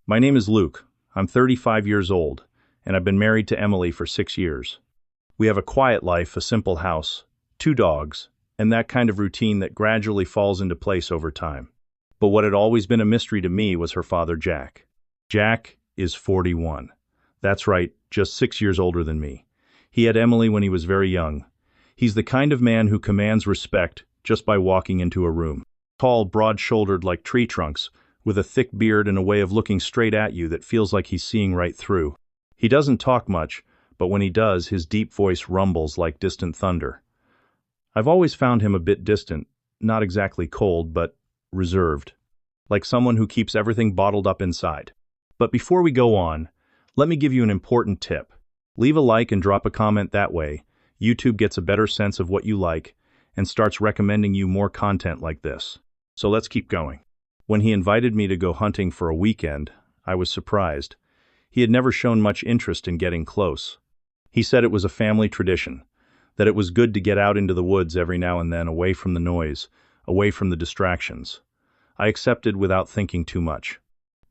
My name is Luke. I'm 35 years old, and I've been married to Emily for 6 years. We have a quiet life, a simple house, 2 dogs, and that kind of routine that gradually falls into place over time. But what had always been a mystery to me was her father, Jack. Jack is 41. That's right, just 6 years older than me. He had Emily when he was very young. He's the kind of man who commands respect just by walking into a room. Tall, broad-shouldered like tree trunks, with a thick beard and a way of looking straight at you that feels like he's seeing right through. He doesn't talk much, but when he does, his deep voice rumbles like distant thunder. I've always found him a bit distant, not exactly cold, but reserved, like someone who keeps everything bottled up inside. But before we go on, let me give you an important tip. Leave a like and drop a comment. That way, YouTube gets a better sense of what you like and starts recommending you more content like this. So let's keep going. When he invited me to go hunting for a weekend, I was surprised. He had never shown much interest in getting close. He said it was a family tradition, that it was good to get out into the woods every now and then, away from the noise, away from the distractions. I accepted without thinking too much.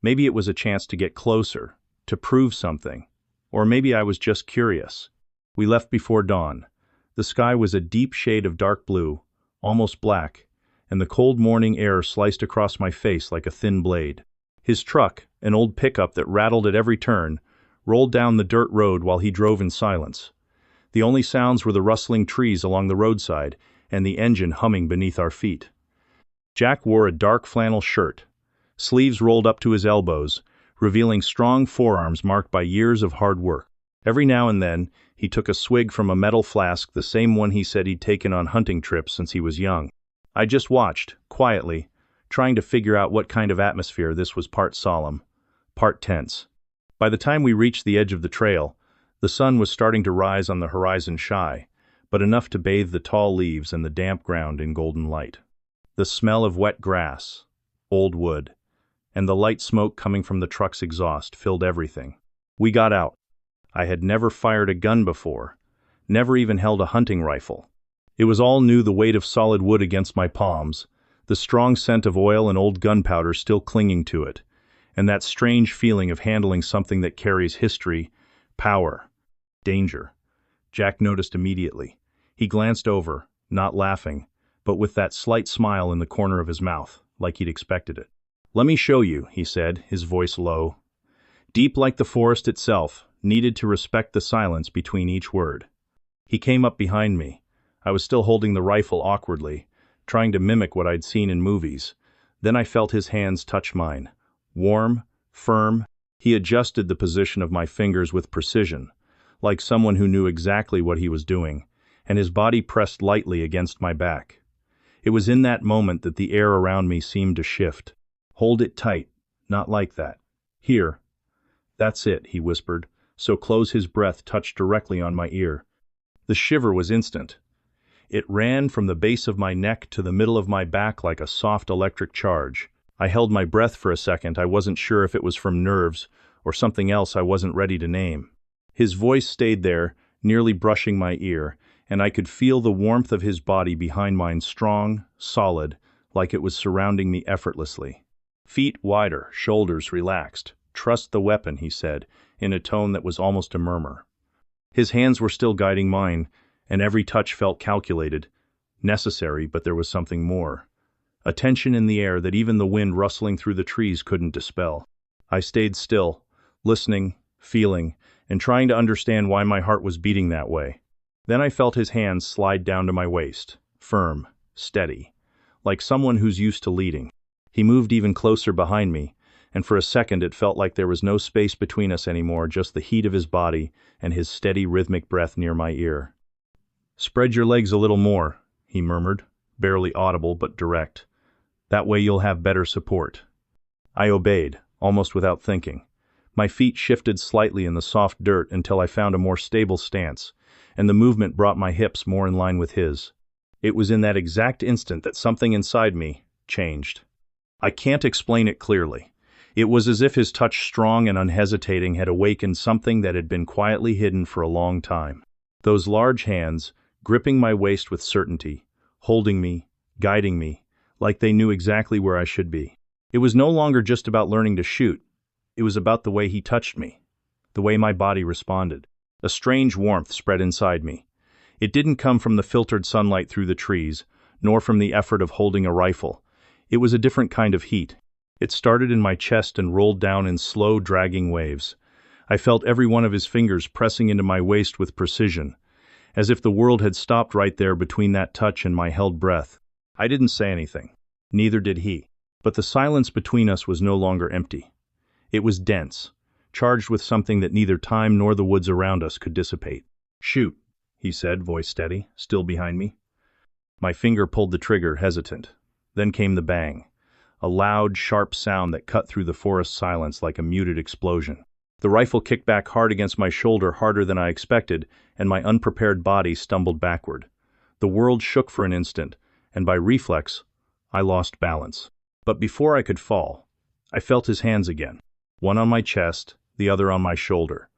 Maybe it was a chance to get closer, to prove something, or maybe I was just curious. We left before dawn. The sky was a deep shade of dark blue, almost black, and the cold morning air sliced across my face like a thin blade. His truck, an old pickup that rattled at every turn, rolled down the dirt road while he drove in silence. The only sounds were the rustling trees along the roadside and the engine humming beneath our feet. Jack wore a dark flannel shirt, sleeves rolled up to his elbows, revealing strong forearms marked by years of hard work. Every now and then, he took a swig from a metal flask, the same one he said he'd taken on hunting trips since he was young. I just watched, quietly, trying to figure out what kind of atmosphere this was, part solemn, part tense. By the time we reached the edge of the trail, the sun was starting to rise on the horizon, shy, but enough to bathe the tall leaves and the damp ground in golden light. The smell of wet grass, old wood, and the light smoke coming from the truck's exhaust filled everything. We got out. I had never fired a gun before, never even held a hunting rifle. It was all new, the weight of solid wood against my palms, the strong scent of oil and old gunpowder still clinging to it, and that strange feeling of handling something that carries history, power, danger. Jack noticed immediately. He glanced over, not laughing, but with that slight smile in the corner of his mouth, like he'd expected it. "Let me show you," he said, his voice low, deep like the forest itself, needed to respect the silence between each word. He came up behind me. I was still holding the rifle awkwardly, trying to mimic what I'd seen in movies. Then I felt his hands touch mine. Warm, firm. He adjusted the position of my fingers with precision, like someone who knew exactly what he was doing, and his body pressed lightly against my back. It was in that moment that the air around me seemed to shift. "Hold it tight, not like that. Here. That's it," he whispered, so close his breath touched directly on my ear. The shiver was instant. It ran from the base of my neck to the middle of my back like a soft electric charge. I held my breath for a second. I wasn't sure if it was from nerves or something else I wasn't ready to name. His voice stayed there, nearly brushing my ear, and I could feel the warmth of his body behind mine, strong, solid, like it was surrounding me effortlessly. Feet wider, shoulders relaxed. "Trust the weapon," he said, in a tone that was almost a murmur. His hands were still guiding mine, and every touch felt calculated, necessary, but there was something more. A tension in the air that even the wind rustling through the trees couldn't dispel. I stayed still, listening, feeling, and trying to understand why my heart was beating that way. Then I felt his hands slide down to my waist, firm, steady, like someone who's used to leading. He moved even closer behind me, and for a second it felt like there was no space between us anymore, just the heat of his body and his steady, rhythmic breath near my ear. "Spread your legs a little more," he murmured, barely audible but direct. "That way you'll have better support." I obeyed, almost without thinking. My feet shifted slightly in the soft dirt until I found a more stable stance, and the movement brought my hips more in line with his. It was in that exact instant that something inside me changed. I can't explain it clearly. It was as if his touch, strong and unhesitating, had awakened something that had been quietly hidden for a long time. Those large hands, gripping my waist with certainty, holding me, guiding me, like they knew exactly where I should be. It was no longer just about learning to shoot. It was about the way he touched me, the way my body responded. A strange warmth spread inside me. It didn't come from the filtered sunlight through the trees, nor from the effort of holding a rifle. It was a different kind of heat. It started in my chest and rolled down in slow, dragging waves. I felt every one of his fingers pressing into my waist with precision, as if the world had stopped right there between that touch and my held breath. I didn't say anything. Neither did he. But the silence between us was no longer empty. It was dense, charged with something that neither time nor the woods around us could dissipate. "Shoot," he said, voice steady, still behind me. My finger pulled the trigger, hesitant. Then came the bang, a loud, sharp sound that cut through the forest silence like a muted explosion. The rifle kicked back hard against my shoulder, harder than I expected, and my unprepared body stumbled backward. The world shook for an instant, and by reflex, I lost balance. But before I could fall, I felt his hands again, one on my chest, the other on my shoulder.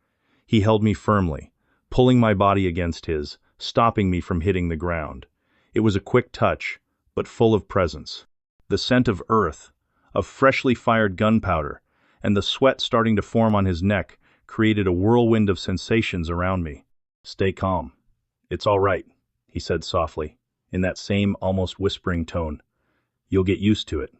He held me firmly, pulling my body against his, stopping me from hitting the ground. It was a quick touch, but full of presence. The scent of earth, of freshly fired gunpowder, and the sweat starting to form on his neck created a whirlwind of sensations around me. "Stay calm. It's all right," he said softly, in that same almost whispering tone. "You'll get used to it."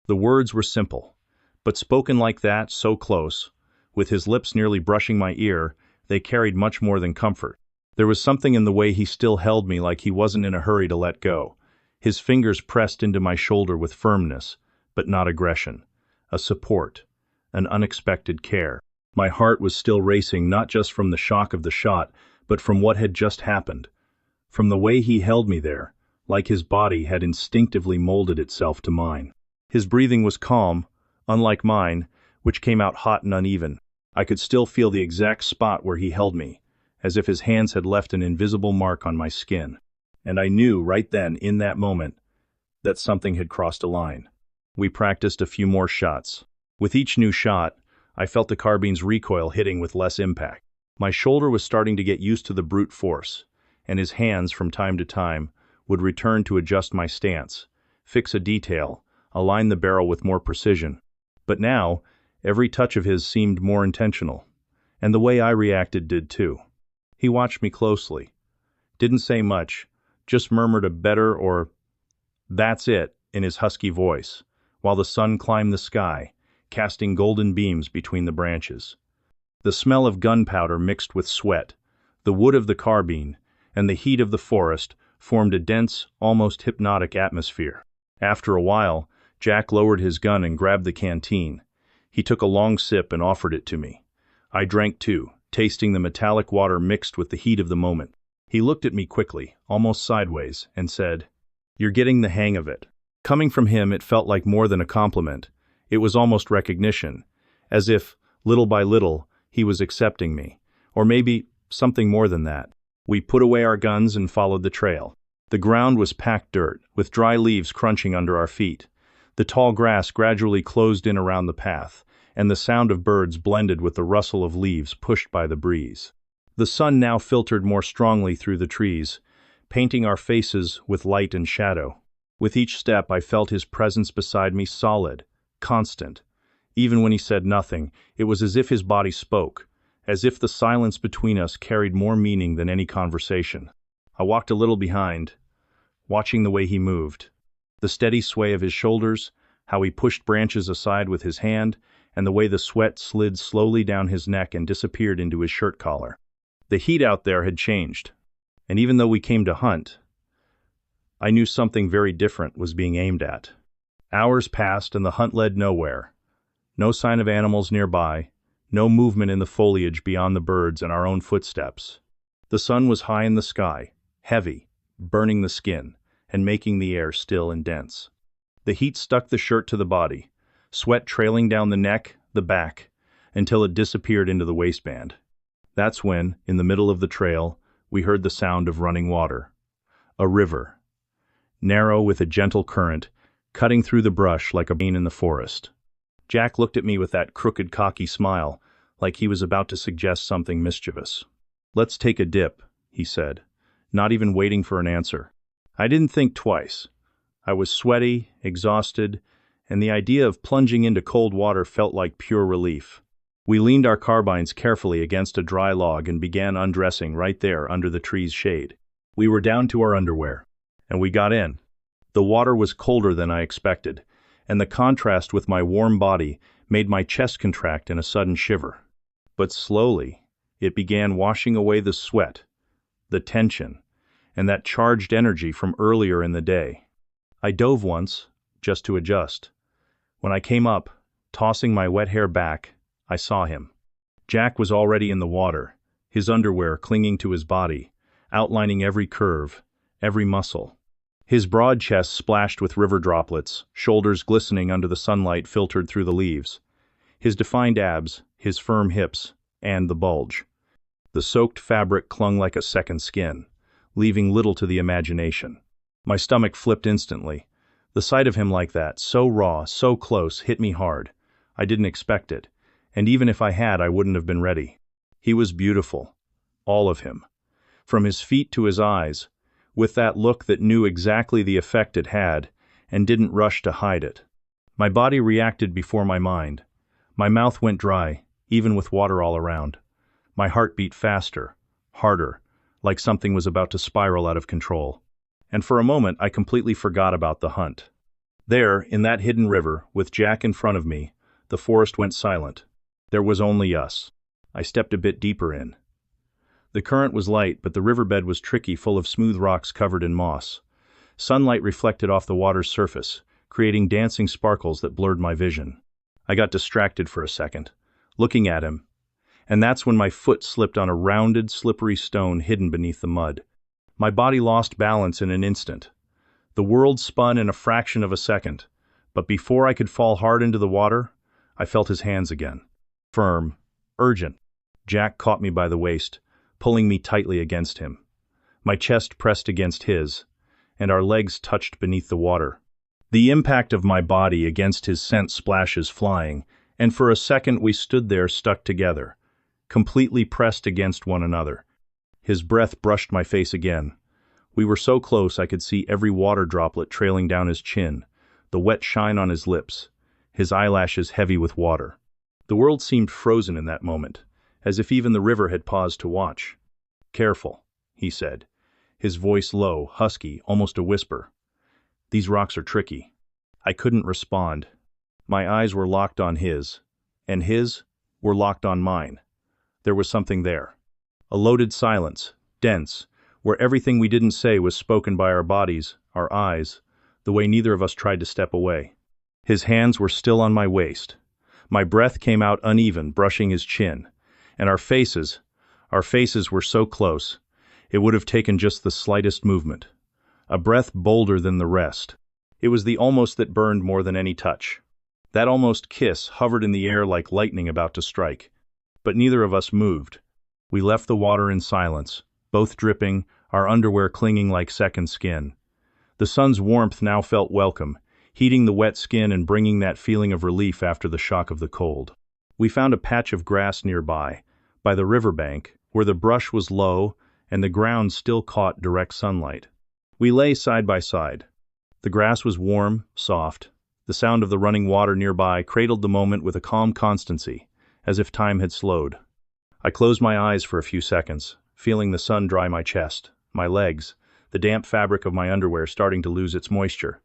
The words were simple, but spoken like that, so close, with his lips nearly brushing my ear, they carried much more than comfort. There was something in the way he still held me, like he wasn't in a hurry to let go. His fingers pressed into my shoulder with firmness, but not aggression. A support, an unexpected care. My heart was still racing, not just from the shock of the shot, but from what had just happened. From the way he held me there, like his body had instinctively molded itself to mine. His breathing was calm, unlike mine, which came out hot and uneven. I could still feel the exact spot where he held me, as if his hands had left an invisible mark on my skin. And I knew right then, in that moment, that something had crossed a line. We practiced a few more shots. With each new shot, I felt the carbine's recoil hitting with less impact. My shoulder was starting to get used to the brute force, and his hands, from time to time, would return to adjust my stance, fix a detail, align the barrel with more precision. But now, every touch of his seemed more intentional, and the way I reacted did too. He watched me closely, didn't say much, just murmured a better or "that's it" in his husky voice, while the sun climbed the sky, casting golden beams between the branches. The smell of gunpowder mixed with sweat, the wood of the carbine, and the heat of the forest formed a dense, almost hypnotic atmosphere. After a while, Jack lowered his gun and grabbed the canteen. He took a long sip and offered it to me. I drank too, tasting the metallic water mixed with the heat of the moment. He looked at me quickly, almost sideways, and said, "You're getting the hang of it." Coming from him, it felt like more than a compliment. It was almost recognition, as if, little by little, he was accepting me. Or maybe something more than that. We put away our guns and followed the trail. The ground was packed dirt, with dry leaves crunching under our feet. The tall grass gradually closed in around the path, and the sound of birds blended with the rustle of leaves pushed by the breeze. The sun now filtered more strongly through the trees, painting our faces with light and shadow. With each step, I felt his presence beside me, solid, constant. Even when he said nothing, it was as if his body spoke, as if the silence between us carried more meaning than any conversation. I walked a little behind, watching the way he moved. The steady sway of his shoulders, how he pushed branches aside with his hand, and the way the sweat slid slowly down his neck and disappeared into his shirt collar. The heat out there had changed, and even though we came to hunt, I knew something very different was being aimed at. Hours passed and the hunt led nowhere. No sign of animals nearby, no movement in the foliage beyond the birds and our own footsteps. The sun was high in the sky, heavy, burning the skin, and making the air still and dense. The heat stuck the shirt to the body, sweat trailing down the neck, the back, until it disappeared into the waistband. That's when, in the middle of the trail, we heard the sound of running water. A river, narrow with a gentle current, cutting through the brush like a vein in the forest. Jack looked at me with that crooked, cocky smile, like he was about to suggest something mischievous. "Let's take a dip," he said, not even waiting for an answer. I didn't think twice. I was sweaty, exhausted, and the idea of plunging into cold water felt like pure relief. We leaned our carbines carefully against a dry log and began undressing right there under the tree's shade. We were down to our underwear, and we got in. The water was colder than I expected, and the contrast with my warm body made my chest contract in a sudden shiver. But slowly, it began washing away the sweat, the tension, and that charged energy from earlier in the day. I dove once, just to adjust. When I came up, tossing my wet hair back, I saw him. Jack was already in the water, his underwear clinging to his body, outlining every curve, every muscle. His broad chest splashed with river droplets, shoulders glistening under the sunlight filtered through the leaves. His defined abs, his firm hips, and the bulge. The soaked fabric clung like a second skin, leaving little to the imagination. My stomach flipped instantly. The sight of him like that, so raw, so close, hit me hard. I didn't expect it, and even if I had, I wouldn't have been ready. He was beautiful. All of him. From his feet to his eyes, with that look that knew exactly the effect it had, and didn't rush to hide it. My body reacted before my mind. My mouth went dry, even with water all around. My heart beat faster, harder, like something was about to spiral out of control. And for a moment, I completely forgot about the hunt. There, in that hidden river, with Jack in front of me, the forest went silent. There was only us. I stepped a bit deeper in. The current was light, but the riverbed was tricky, full of smooth rocks covered in moss. Sunlight reflected off the water's surface, creating dancing sparkles that blurred my vision. I got distracted for a second, looking at him, and that's when my foot slipped on a rounded, slippery stone hidden beneath the mud. My body lost balance in an instant. The world spun in a fraction of a second, but before I could fall hard into the water, I felt his hands again. Firm, urgent. Jack caught me by the waist, pulling me tightly against him. My chest pressed against his, and our legs touched beneath the water. The impact of my body against his sent splashes flying, and for a second we stood there stuck together, completely pressed against one another. His breath brushed my face again. We were so close I could see every water droplet trailing down his chin, the wet shine on his lips, his eyelashes heavy with water. The world seemed frozen in that moment, as if even the river had paused to watch. "Careful," he said, his voice low, husky, almost a whisper. "These rocks are tricky." I couldn't respond. My eyes were locked on his, and his were locked on mine. There was something there. A loaded silence, dense, where everything we didn't say was spoken by our bodies, our eyes, the way neither of us tried to step away. His hands were still on my waist. My breath came out uneven, brushing his chin, and our faces were so close, it would have taken just the slightest movement. A breath bolder than the rest. It was the almost that burned more than any touch. That almost kiss hovered in the air like lightning about to strike. But neither of us moved. We left the water in silence, both dripping, our underwear clinging like second skin. The sun's warmth now felt welcome, heating the wet skin and bringing that feeling of relief after the shock of the cold. We found a patch of grass nearby, by the riverbank, where the brush was low and the ground still caught direct sunlight. We lay side by side. The grass was warm, soft. The sound of the running water nearby cradled the moment with a calm constancy, as if time had slowed. I closed my eyes for a few seconds, feeling the sun dry my chest, my legs, the damp fabric of my underwear starting to lose its moisture,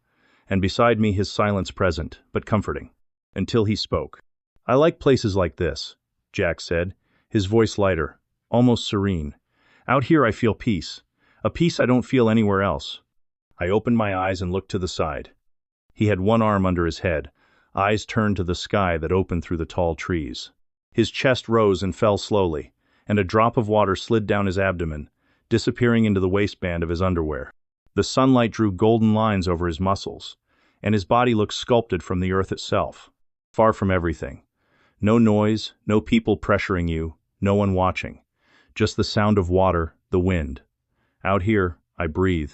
and beside me his silence present, but comforting. Until he spoke. "I like places like this," Jack said, his voice lighter, almost serene. "Out here I feel peace, a peace I don't feel anywhere else." I opened my eyes and looked to the side. He had one arm under his head, eyes turned to the sky that opened through the tall trees. His chest rose and fell slowly, and a drop of water slid down his abdomen, disappearing into the waistband of his underwear. The sunlight drew golden lines over his muscles, and his body looked sculpted from the earth itself, far from everything. No noise, no people pressuring you, no one watching. Just the sound of water, the wind. "Out here, I breathe,"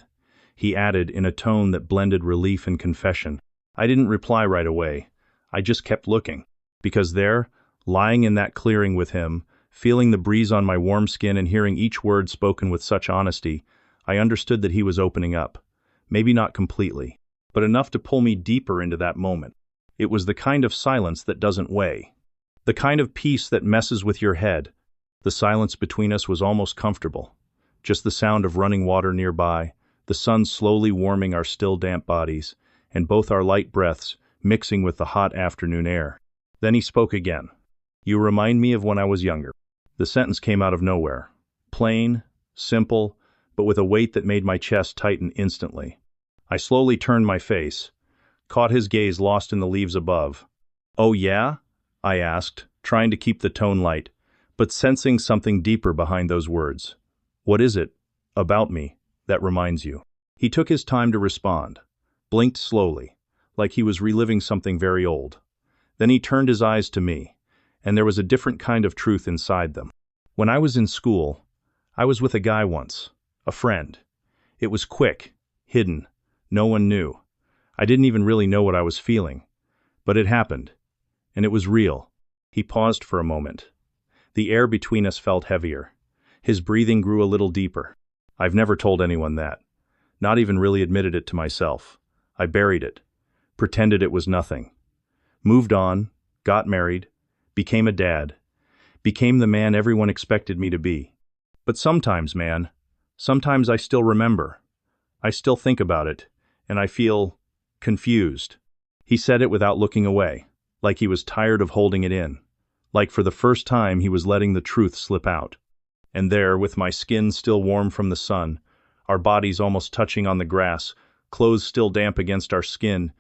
he added in a tone that blended relief and confession. I didn't reply right away. I just kept looking, because there, lying in that clearing with him, feeling the breeze on my warm skin and hearing each word spoken with such honesty, I understood that he was opening up. Maybe not completely, but enough to pull me deeper into that moment. It was the kind of silence that doesn't weigh. The kind of peace that messes with your head. The silence between us was almost comfortable. Just the sound of running water nearby, the sun slowly warming our still damp bodies, and both our light breaths mixing with the hot afternoon air. Then he spoke again. "You remind me of when I was younger." The sentence came out of nowhere. Plain, simple, but with a weight that made my chest tighten instantly. I slowly turned my face, caught his gaze lost in the leaves above. "Oh yeah?" I asked, trying to keep the tone light, but sensing something deeper behind those words. "What is it, about me, that reminds you?" He took his time to respond, blinked slowly, like he was reliving something very old. Then he turned his eyes to me, and there was a different kind of truth inside them. "When I was in school, I was with a guy once, a friend. It was quick, hidden, no one knew. I didn't even really know what I was feeling. But it happened, and it was real." He paused for a moment. The air between us felt heavier. His breathing grew a little deeper. "I've never told anyone that. Not even really admitted it to myself. I buried it. Pretended it was nothing. Moved on, got married, became a dad, became the man everyone expected me to be. But sometimes, man, sometimes I still remember. I still think about it, and I feel confused." He said it without looking away, like he was tired of holding it in, like for the first time he was letting the truth slip out. And there, with my skin still warm from the sun, our bodies almost touching on the grass, clothes still damp against our skin,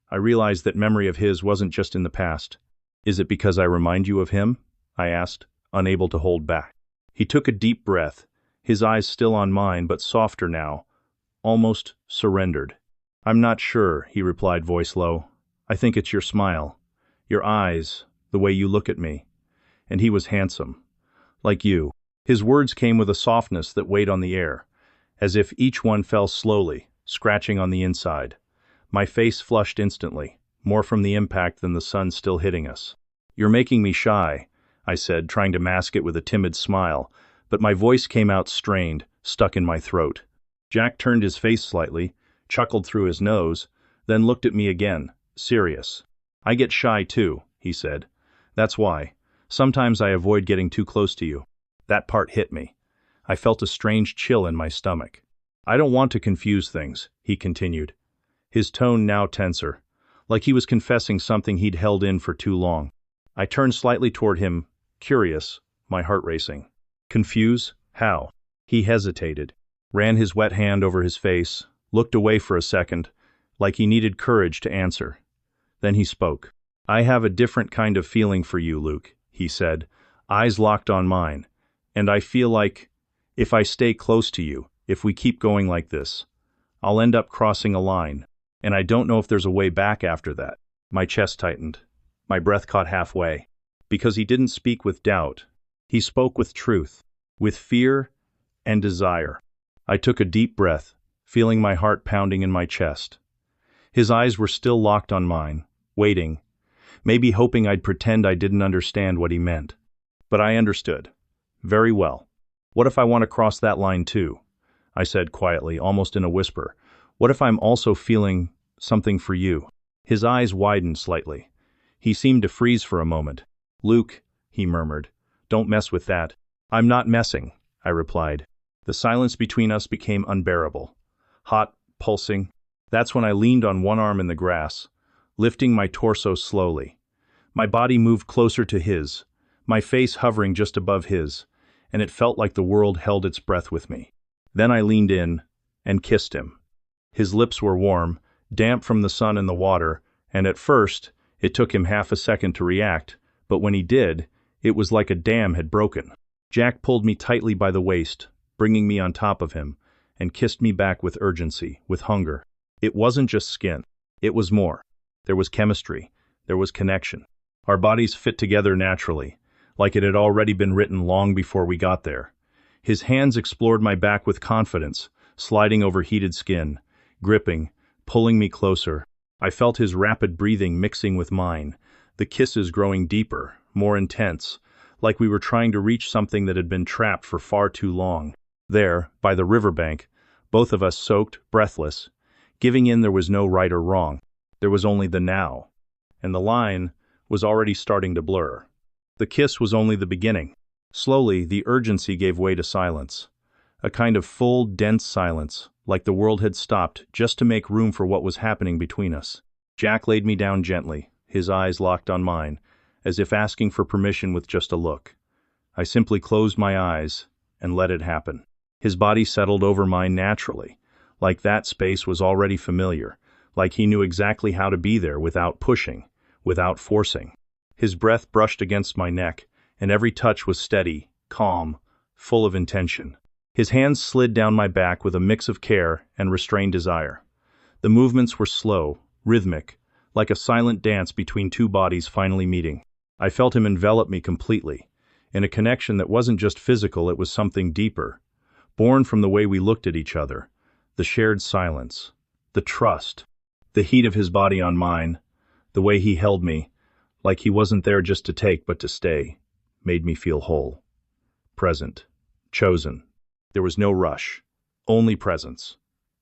I realized that memory of his wasn't just in the past. "Is it because I remind you of him?" I asked, unable to hold back. He took a deep breath, his eyes still on mine but softer now, almost surrendered. "I'm not sure," he replied, voice low. "I think it's your smile, your eyes, the way you look at me." And he was handsome. "Like you." His words came with a softness that weighed on the air, as if each one fell slowly, scratching on the inside. My face flushed instantly, more from the impact than the sun still hitting us. "You're making me shy," I said, trying to mask it with a timid smile, but my voice came out strained, stuck in my throat. Jack turned his face slightly, chuckled through his nose, then looked at me again, serious. "I get shy too," he said. "That's why. Sometimes I avoid getting too close to you." That part hit me. I felt a strange chill in my stomach. "I don't want to confuse things," he continued, his tone now tenser, like he was confessing something he'd held in for too long. I turned slightly toward him, curious, my heart racing. "Confuse? How?" He hesitated, ran his wet hand over his face, looked away for a second, like he needed courage to answer. Then he spoke. "I have a different kind of feeling for you, Luke," he said, eyes locked on mine. "And I feel like, if I stay close to you, if we keep going like this, I'll end up crossing a line. And I don't know if there's a way back after that." My chest tightened. My breath caught halfway. Because he didn't speak with doubt. He spoke with truth, with fear and desire. I took a deep breath, feeling my heart pounding in my chest. His eyes were still locked on mine, waiting, maybe hoping I'd pretend I didn't understand what he meant. But I understood. Very well. "What if I want to cross that line too?" I said quietly, almost in a whisper. "What if I'm also feeling something for you?" His eyes widened slightly. He seemed to freeze for a moment. "Luke," he murmured, "don't mess with that." "I'm not messing," I replied. The silence between us became unbearable. Hot, pulsing. That's when I leaned on one arm in the grass, lifting my torso slowly. My body moved closer to his, my face hovering just above his, and it felt like the world held its breath with me. Then I leaned in and kissed him. His lips were warm, damp from the sun and the water, and at first, it took him half a second to react, but when he did, it was like a dam had broken. Jack pulled me tightly by the waist, bringing me on top of him, and kissed me back with urgency, with hunger. It wasn't just skin. It was more. There was chemistry. There was connection. Our bodies fit together naturally, like it had already been written long before we got there. His hands explored my back with confidence, sliding over heated skin, gripping, pulling me closer. I felt his rapid breathing mixing with mine, the kisses growing deeper, more intense, like we were trying to reach something that had been trapped for far too long. There, by the riverbank, both of us soaked, breathless. Giving in there was no right or wrong. There was only the now. and the line was already starting to blur. The kiss was only the beginning. Slowly, the urgency gave way to silence. A kind of full, dense silence, like the world had stopped just to make room for what was happening between us. Jack laid me down gently, his eyes locked on mine, as if asking for permission with just a look. I simply closed my eyes and let it happen. His body settled over mine naturally, like that space was already familiar, like he knew exactly how to be there without pushing, without forcing. His breath brushed against my neck, and every touch was steady, calm, full of intention. His hands slid down my back with a mix of care and restrained desire. The movements were slow, rhythmic, like a silent dance between two bodies finally meeting. I felt him envelop me completely, in a connection that wasn't just physical, it was something deeper, born from the way we looked at each other, the shared silence, the trust, the heat of his body on mine, the way he held me, like he wasn't there just to take but to stay, made me feel whole, present, chosen. There was no rush, only presence,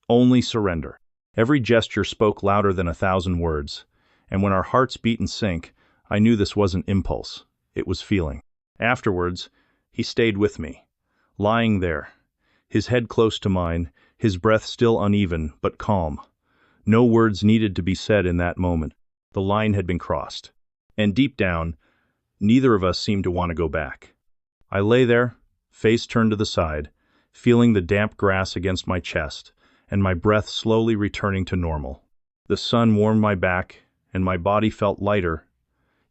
only surrender. Every gesture spoke louder than 1,000 words, and when our hearts beat in sync, I knew this wasn't impulse, it was feeling. Afterwards, he stayed with me, lying there, his head close to mine, his breath still uneven but calm. No words needed to be said in that moment. The line had been crossed. And deep down, neither of us seemed to want to go back. I lay there, face turned to the side, feeling the damp grass against my chest, and my breath slowly returning to normal. The sun warmed my back, and my body felt lighter,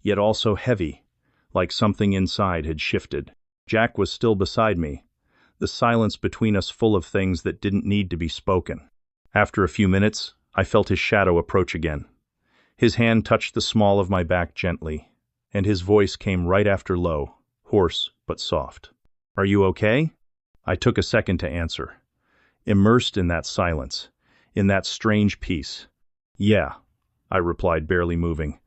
yet also heavy, like something inside had shifted. Jack was still beside me, the silence between us full of things that didn't need to be spoken. After a few minutes, I felt his shadow approach again. His hand touched the small of my back gently, and his voice came right after low, hoarse but soft. "Are you okay?" I took a second to answer, immersed in that silence, in that strange peace. "Yeah," I replied, barely moving.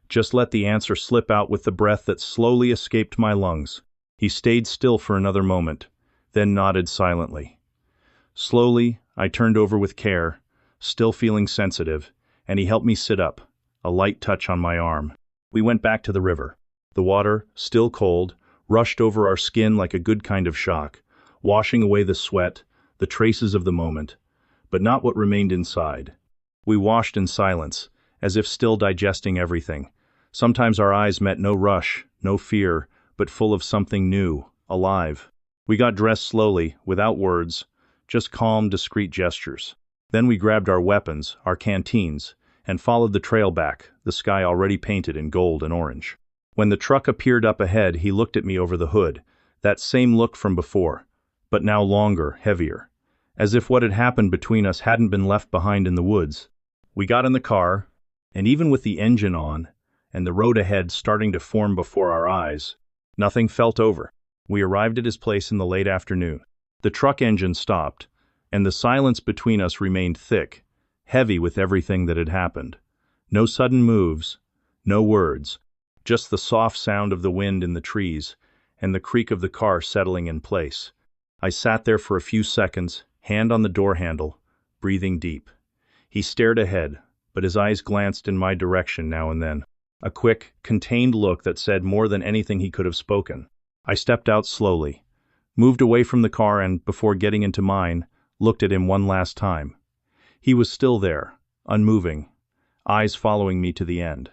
Just let the answer slip out with the breath that slowly escaped my lungs. He stayed still for another moment, then nodded silently. Slowly, I turned over with care, still feeling sensitive, and he helped me sit up, a light touch on my arm. We went back to the river. The water, still cold, rushed over our skin like a good kind of shock, washing away the sweat, the traces of the moment, but not what remained inside. We washed in silence, as if still digesting everything. Sometimes our eyes met no rush, no fear, but full of something new, alive. We got dressed slowly, without words, just calm, discreet gestures. Then we grabbed our weapons, our canteens, and followed the trail back, the sky already painted in gold and orange. When the truck appeared up ahead, he looked at me over the hood, that same look from before, but now longer, heavier, as if what had happened between us hadn't been left behind in the woods. We got in the car, and even with the engine on, and the road ahead starting to form before our eyes, nothing felt over. We arrived at his place in the late afternoon. The truck engine stopped, and the silence between us remained thick, heavy with everything that had happened. No sudden moves, no words, just the soft sound of the wind in the trees, and the creak of the car settling in place. I sat there for a few seconds, hand on the door handle, breathing deep. He stared ahead, but his eyes glanced in my direction now and then. A quick, contained look that said more than anything he could have spoken. I stepped out slowly, moved away from the car and, before getting into mine, looked at him one last time. He was still there, unmoving, eyes following me to the end.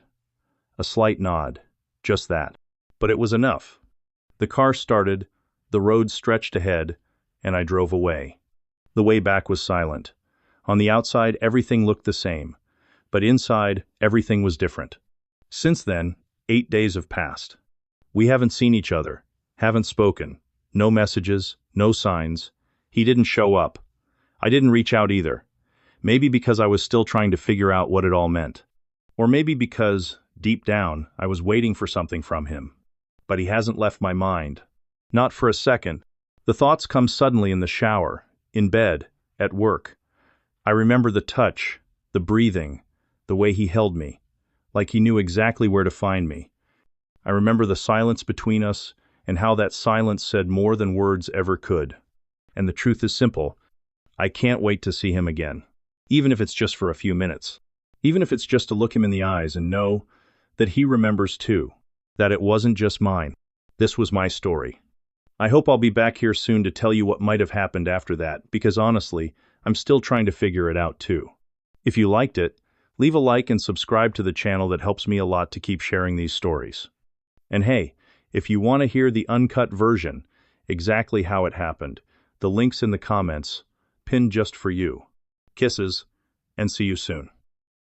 A slight nod, just that. But it was enough. The car started, the road stretched ahead, and I drove away. The way back was silent. On the outside, everything looked the same, but inside, everything was different. Since then, 8 days have passed. We haven't seen each other, haven't spoken, no messages, no signs. He didn't show up. I didn't reach out either. Maybe because I was still trying to figure out what it all meant. Or maybe because, deep down, I was waiting for something from him. But he hasn't left my mind. Not for a second. The thoughts come suddenly in the shower, in bed, at work. I remember the touch, the breathing, the way he held me, like he knew exactly where to find me. I remember the silence between us and how that silence said more than words ever could. And the truth is simple. I can't wait to see him again. Even if it's just for a few minutes. Even if it's just to look him in the eyes and know that he remembers too, that it wasn't just mine. This was my story. I hope I'll be back here soon to tell you what might have happened after that, because honestly, I'm still trying to figure it out too. If you liked it, leave a like and subscribe to the channel. That helps me a lot to keep sharing these stories. And hey, if you want to hear the uncut version, exactly how it happened, the link's in the comments, pinned just for you. Kisses, and see you soon.